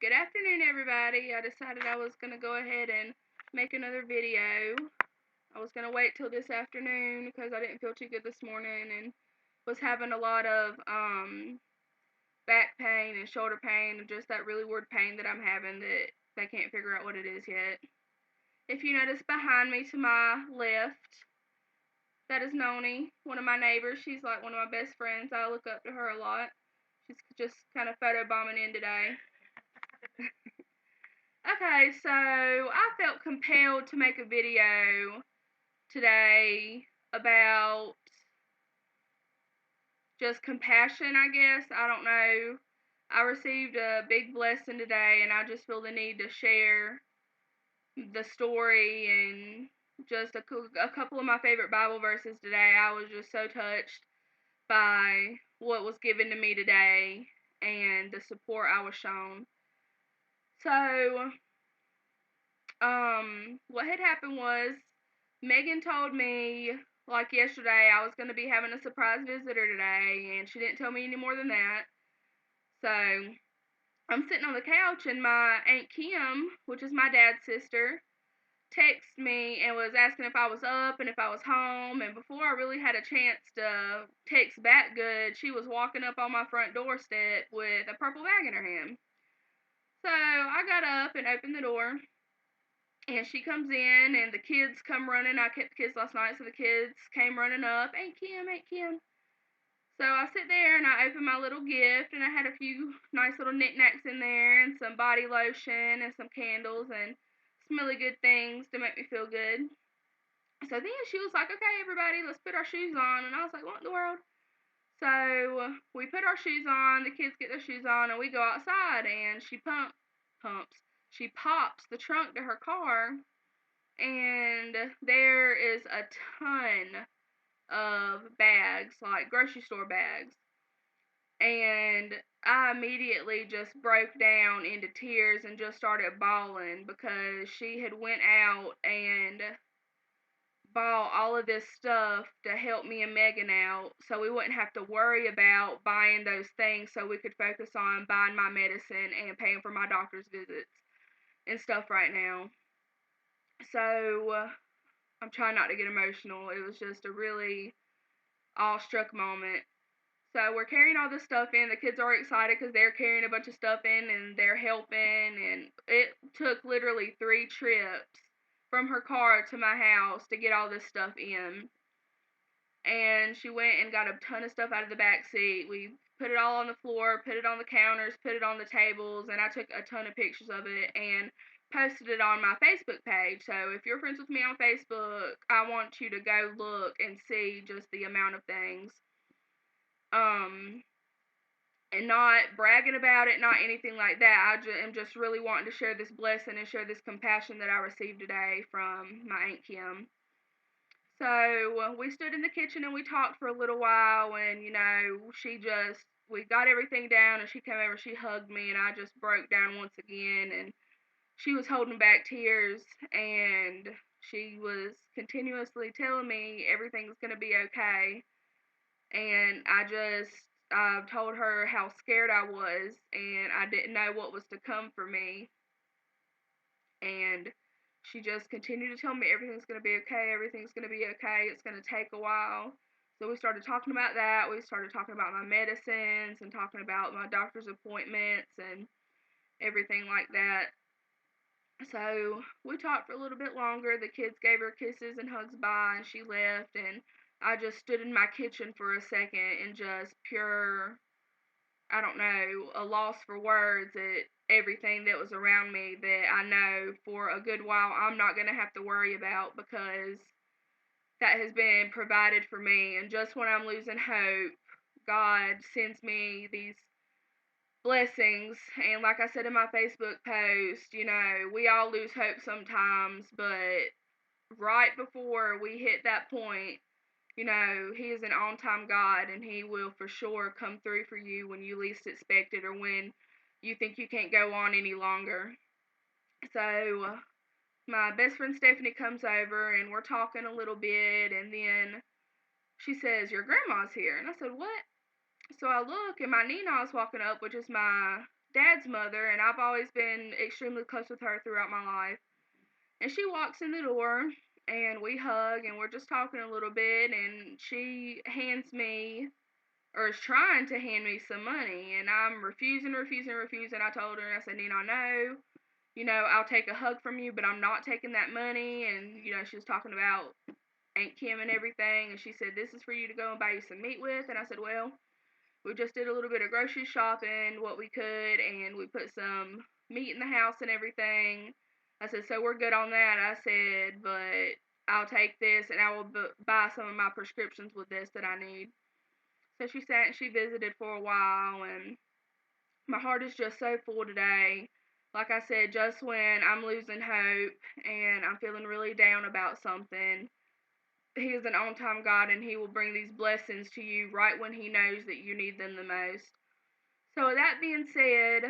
Good afternoon, everybody. I decided I was going to go ahead and make another video. I was going to wait till this afternoon because I didn't feel too good this morning and was having a lot of back pain and shoulder pain and just that really weird pain that I'm having that they can't figure out what it is yet. If you notice behind me to my left, that is Noni, one of my neighbors. She's like one of my best friends. I look up to her a lot. She's just kind of photobombing in today. Okay, so I felt compelled to make a video today about just compassion, I guess. I don't know. I received a big blessing today, and I just feel the need to share the story and just a couple of my favorite Bible verses today. I was just so touched by what was given to me today and the support I was shown. So, what had happened was Megan told me, like yesterday, I was going to be having a surprise visitor today, and she didn't tell me any more than that. So, I'm sitting on the couch, and my Aunt Kim, which is my dad's sister, texted me and was asking if I was up and if I was home, and before I really had a chance to text back good, she was walking up on my front doorstep with a purple bag in her hand. So, I got up and opened the door. And she comes in, and the kids come running. I kept the kids last night, so the kids came running up. Aunt Kim, Aunt Kim. So I sit there, and I open my little gift, and I had a few nice little knickknacks in there, and some body lotion, and some candles, and smelly good things to make me feel good. So then she was like, okay, everybody, let's put our shoes on. And I was like, what in the world? So we put our shoes on, the kids get their shoes on, and we go outside, and she pops the trunk to her car, and there is a ton of bags, like grocery store bags. And I immediately just broke down into tears and just started bawling because she had went out and bought all of this stuff to help me and Megan out so we wouldn't have to worry about buying those things, so we could focus on buying my medicine and paying for my doctor's visits and stuff right now. So I'm trying not to get emotional. It was just a really awestruck moment. So we're carrying all this stuff in. The kids are excited because they're carrying a bunch of stuff in and they're helping. And it took literally 3 trips from her car to my house to get all this stuff in. And she went and got a ton of stuff out of the back seat. We put it all on the floor, put it on the counters, put it on the tables, and I took a ton of pictures of it and posted it on my Facebook page. So if you're friends with me on Facebook, I want you to go look and see just the amount of things. And not bragging about it, not anything like that. I am just really wanting to share this blessing and share this compassion that I received today from my Aunt Kim. So we stood in the kitchen and we talked for a little while, and we got everything down, and she came over, she hugged me, and I just broke down once again, and she was holding back tears, and she was continuously telling me everything's going to be okay. And I told her how scared I was, and I didn't know what was to come for me. And she just continued to tell me everything's going to be okay, everything's going to be okay, it's going to take a while. So we started talking about that. We started talking about my medicines and talking about my doctor's appointments and everything like that. So we talked for a little bit longer. The kids gave her kisses and hugs bye, and she left. And I just stood in my kitchen for a second in just pure, I don't know, a loss for words at everything that was around me that I know for a good while I'm not going to have to worry about, because that has been provided for me. And just when I'm losing hope, God sends me these blessings. And like I said in my Facebook post, we all lose hope sometimes, but right before we hit that point, He is an on-time God, and He will for sure come through for you when you least expect it, or when you think you can't go on any longer. So my best friend Stephanie comes over, and we're talking a little bit, and then she says, your grandma's here. And I said, what? So I look, and my Nina's walking up, which is my dad's mother, and I've always been extremely close with her throughout my life. And she walks in the door, and we hug, and we're just talking a little bit, and she hands me, or is trying to hand me some money, and I'm refusing. I told her, and I said, Nina, no, I'll take a hug from you, but I'm not taking that money. And, she was talking about Aunt Kim and everything, and she said, this is for you to go and buy you some meat with. And I said, well, we just did a little bit of grocery shopping, what we could, and we put some meat in the house and everything. I said, so we're good on that. I said, but I'll take this, and I will buy some of my prescriptions with this that I need. So she sat and she visited for a while, and my heart is just so full today. Like I said, just when I'm losing hope and I'm feeling really down about something, He is an on time God, and He will bring these blessings to you right when He knows that you need them the most. So, with that being said,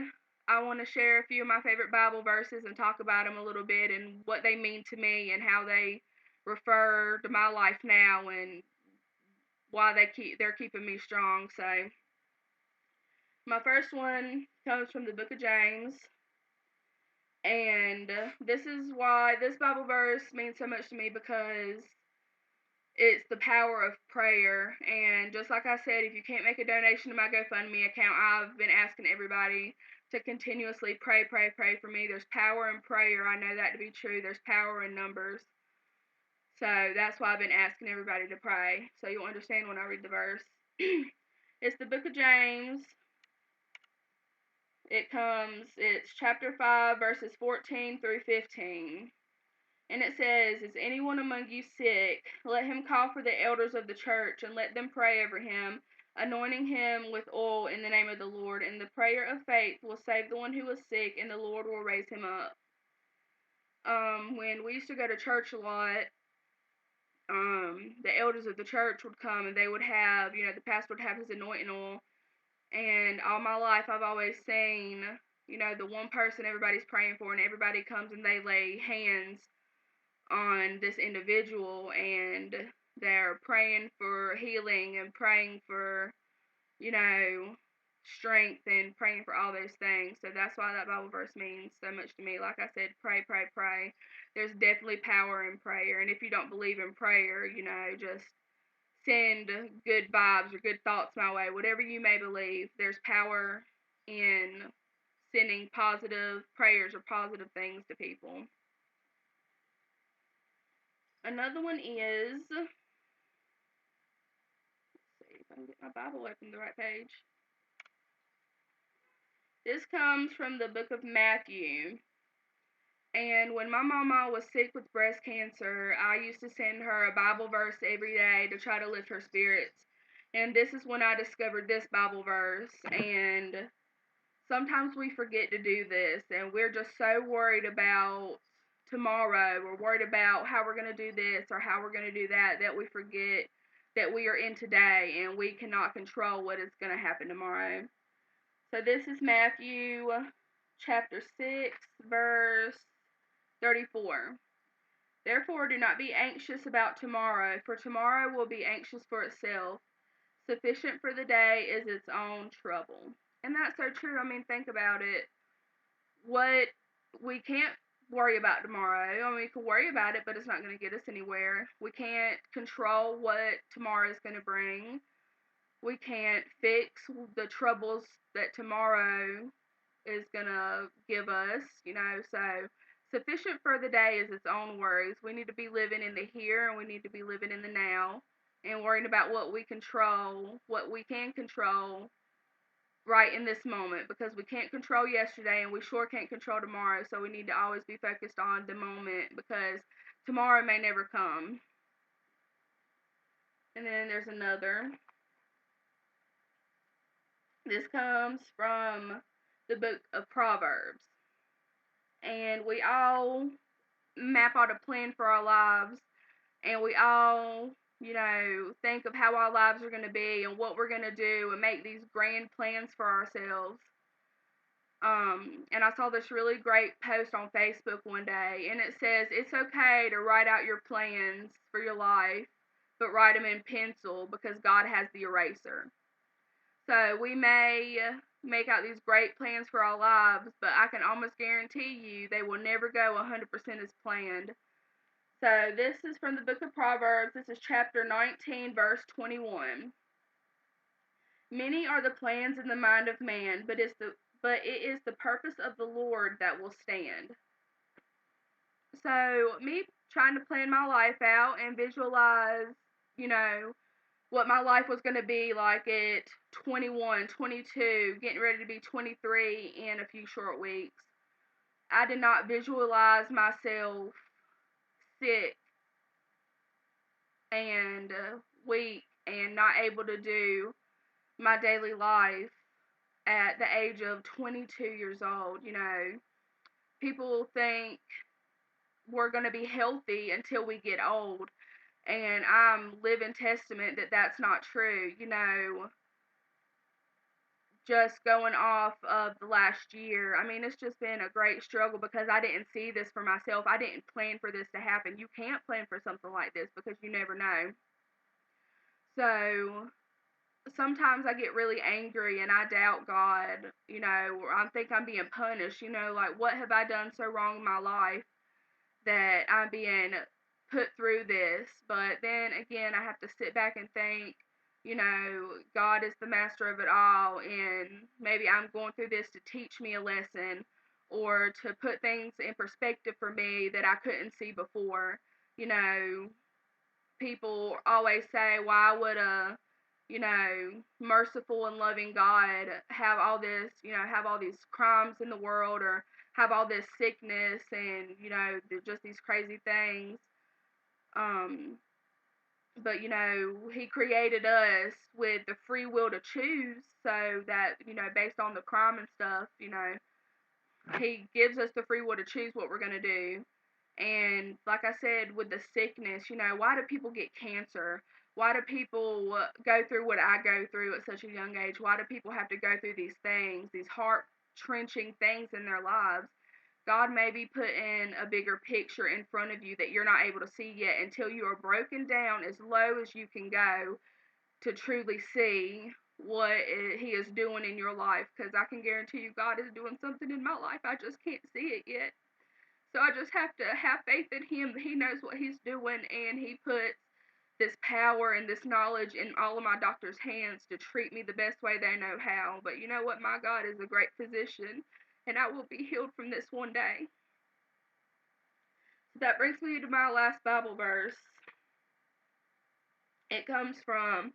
I want to share a few of my favorite Bible verses and talk about them a little bit and what they mean to me and how they refer to my life now and why they're keeping me strong. So, my first one comes from the book of James, and this is why this Bible verse means so much to me, because it's the power of prayer. And just like I said, if you can't make a donation to my GoFundMe account, I've been asking everybody to continuously pray for me. There's power in prayer. I know that to be true. There's power in numbers. So that's why I've been asking everybody to pray. So you'll understand when I read the verse. It's the book of James. It's chapter 5, verses 14 through 15. And it says, is anyone among you sick? Let him call for the elders of the church, and let them pray over him, anointing him with oil in the name of the Lord. And the prayer of faith will save the one who is sick, and the Lord will raise him up. When we used to go to church a lot, the elders of the church would come, and they would have, the pastor would have his anointing oil. And all my life, I've always seen, the one person everybody's praying for, and everybody comes and they lay hands on this individual, and they're praying for healing and praying for, you know, strength and praying for all those things. So that's why that Bible verse means so much to me. Like I said, pray, pray, pray. There's definitely power in prayer. And if you don't believe in prayer, just send good vibes or good thoughts my way. Whatever you may believe, there's power in sending positive prayers or positive things to people. Another one is, let's see if I can get my Bible open the right page. This comes from the book of Matthew. And when my mama was sick with breast cancer, I used to send her a Bible verse every day to try to lift her spirits. And this is when I discovered this Bible verse. And sometimes we forget to do this, and we're just so worried about tomorrow. We're worried about how we're going to do this or how we're going to do that, that we forget that we are in today and we cannot control what is going to happen tomorrow. So this is Matthew chapter 6, verse 34. Therefore, do not be anxious about tomorrow, for tomorrow will be anxious for itself. Sufficient for the day is its own trouble. And that's so true. I mean, think about it. What we can't worry about tomorrow. I mean, we can worry about it, but it's not going to get us anywhere. We can't control what tomorrow is going to bring. We can't fix the troubles that tomorrow is going to give us, So, sufficient for the day is its own worries. We need to be living in the here, and we need to be living in the now, and worrying about what we control, what we can control right in this moment, because we can't control yesterday and we sure can't control tomorrow. So we need to always be focused on the moment, because tomorrow may never come. And then there's another. This comes from the book of Proverbs. And we all map out a plan for our lives, and we all, think of how our lives are going to be and what we're going to do and make these grand plans for ourselves. And I saw this really great post on Facebook one day, and it says, it's okay to write out your plans for your life, but write them in pencil, because God has the eraser. So we may make out these great plans for our lives, but I can almost guarantee you they will never go 100% as planned. So this is from the book of Proverbs. This is chapter 19, verse 21. Many are the plans in the mind of man, but it is the purpose of the Lord that will stand. So me trying to plan my life out and visualize, you know, what my life was going to be like at 21, 22, getting ready to be 23 in a few short weeks. I did not visualize myself sick and weak and not able to do my daily life at the age of 22 years old. People think we're going to be healthy until we get old, and I'm living testament that that's not true. Just going off of the last year, I mean, it's just been a great struggle because I didn't see this for myself. I didn't plan for this to happen. You can't plan for something like this because you never know. So sometimes I get really angry and I doubt God, or I think I'm being punished, like what have I done so wrong in my life that I'm being put through this? But then again, I have to sit back and think, God is the master of it all, and maybe I'm going through this to teach me a lesson or to put things in perspective for me that I couldn't see before. You know, People always say, why would a merciful and loving God have all these crimes in the world, or have all this sickness and just these crazy things. Um, but He created us with the free will to choose, so that based on the crime and stuff, He gives us the free will to choose what we're gonna do. And like I said, with the sickness, why do people get cancer? Why do people go through what I go through at such a young age? Why do people have to go through these things, these heart trenching things in their lives? God may be putting a bigger picture in front of you that you're not able to see yet until you are broken down as low as you can go to truly see what He is doing in your life. Because I can guarantee you God is doing something in my life. I just can't see it yet. So I just have to have faith in Him that He knows what He's doing, and He puts this power and this knowledge in all of my doctor's hands to treat me the best way they know how. But you know what? My God is a great physician, and I will be healed from this one day. So that brings me to my last Bible verse. It comes from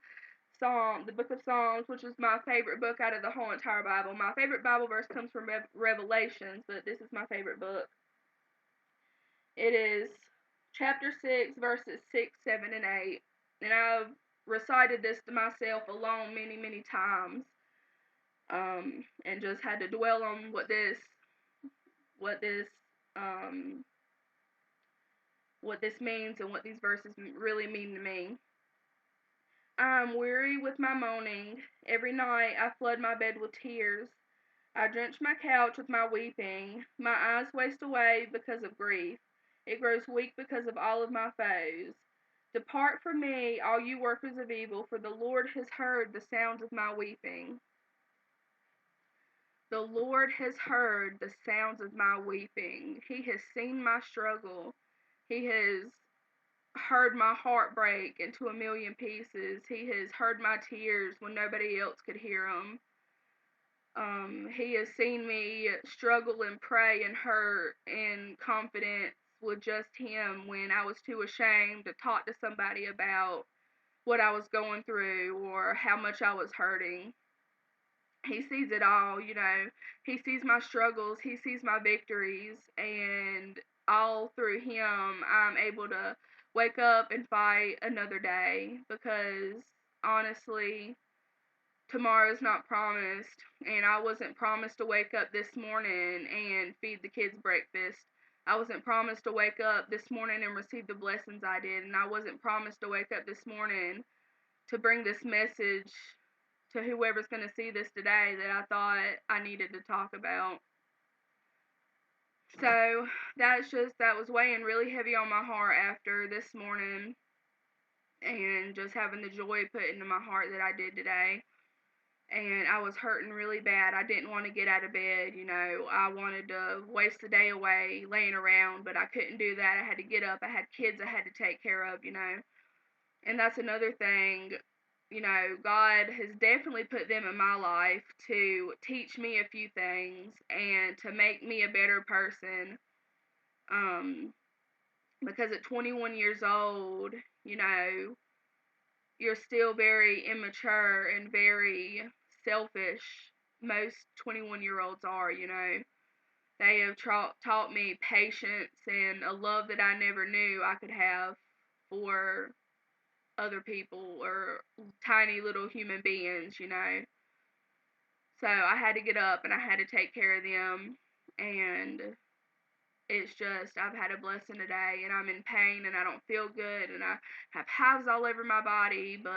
the book of Psalms, which is my favorite book out of the whole entire Bible. My favorite Bible verse comes from Revelations, but this is my favorite book. It is chapter 6, verses 6, 7, and 8. And I've recited this to myself alone many, many times. And just had to dwell on um, what this means and what these verses really mean to me. I am weary with my moaning. Every night I flood my bed with tears. I drench my couch with my weeping. My eyes waste away because of grief. It grows weak because of all of my foes. Depart from me, all you workers of evil, for the Lord has heard the sounds of my weeping. The Lord has heard the sounds of my weeping. He has seen my struggle. He has heard my heart break into a million pieces. He has heard my tears when nobody else could hear them. He has seen me struggle and pray and hurt and confidence with just Him when I was too ashamed to talk to somebody about what I was going through or how much I was hurting. He sees it all, He sees my struggles, He sees my victories, and all through Him, I'm able to wake up and fight another day because honestly, tomorrow's not promised, and I wasn't promised to wake up this morning and feed the kids breakfast. I wasn't promised to wake up this morning and receive the blessings I did, and I wasn't promised to wake up this morning to bring this message to whoever's going to see this today that I thought I needed to talk about. So that was weighing really heavy on my heart after this morning, and just having the joy put into my heart that I did today. and I was hurting really bad. I didn't want to get out of bed, I wanted to waste the day away laying around, but I couldn't do that. I had to get up. I had kids I had to take care of. And that's another thing, God has definitely put them in my life to teach me a few things and to make me a better person. Um, because at 21 years old, you know, you're still very immature and very selfish. Most 21-year-olds are. They have taught me patience and a love that I never knew I could have for other people or tiny little human beings. So I had to get up and I had to take care of them. And it's just, I've had a blessing today and I'm in pain and I don't feel good and I have hives all over my body, but,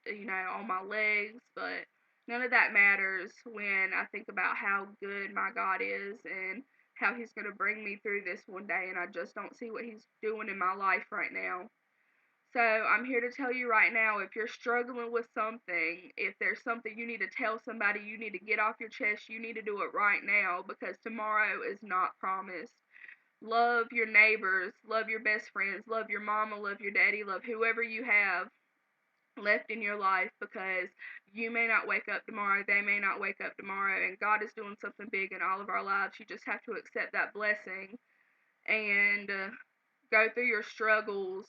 on my legs. But none of that matters when I think about how good my God is and how He's going to bring me through this one day. And I just don't see what He's doing in my life right now. So I'm here to tell you right now, if you're struggling with something, if there's something you need to tell somebody, you need to get off your chest, you need to do it right now because tomorrow is not promised. Love your neighbors, love your best friends, love your mama, love your daddy, love whoever you have left in your life because you may not wake up tomorrow, they may not wake up tomorrow, and God is doing something big in all of our lives. You just have to accept that blessing and go through your struggles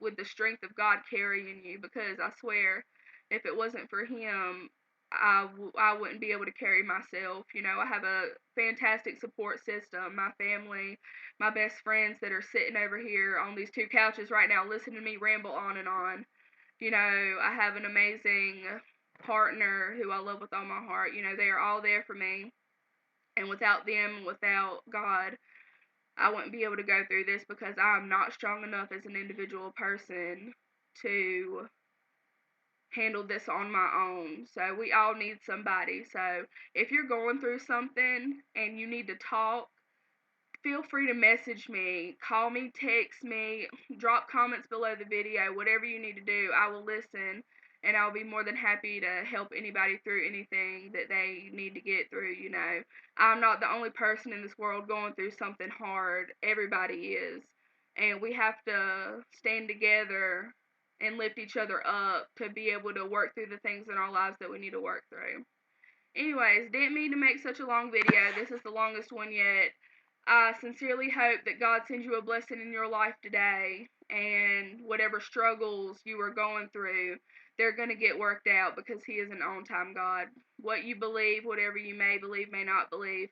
with the strength of God carrying you because I swear, if it wasn't for Him, I wouldn't be able to carry myself. I have a fantastic support system. My family, my best friends that are sitting over here on these two couches right now listening to me ramble on and on. I have an amazing partner who I love with all my heart. They are all there for me. And without them, without God, I wouldn't be able to go through this because I'm not strong enough as an individual person to handle this on my own. So we all need somebody. So if you're going through something and you need to talk, feel free to message me, call me, text me, drop comments below the video, whatever you need to do. I will listen and I'll be more than happy to help anybody through anything that they need to get through. I'm not the only person in this world going through something hard. Everybody is. And we have to stand together and lift each other up to be able to work through the things in our lives that we need to work through. Anyways, didn't mean to make such a long video. This is the longest one yet. I sincerely hope that God sends you a blessing in your life today, and whatever struggles you are going through, they're going to get worked out because He is an on-time God. What you believe, whatever you may believe, may not believe,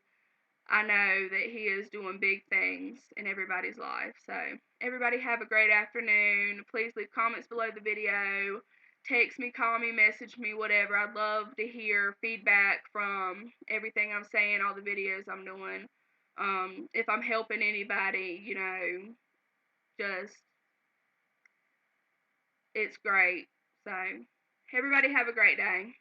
I know that He is doing big things in everybody's life. So, everybody have a great afternoon. Please leave comments below the video. Text me, call me, message me, whatever. I'd love to hear feedback from everything I'm saying, all the videos I'm doing. If I'm helping anybody, just, it's great. So, everybody have a great day.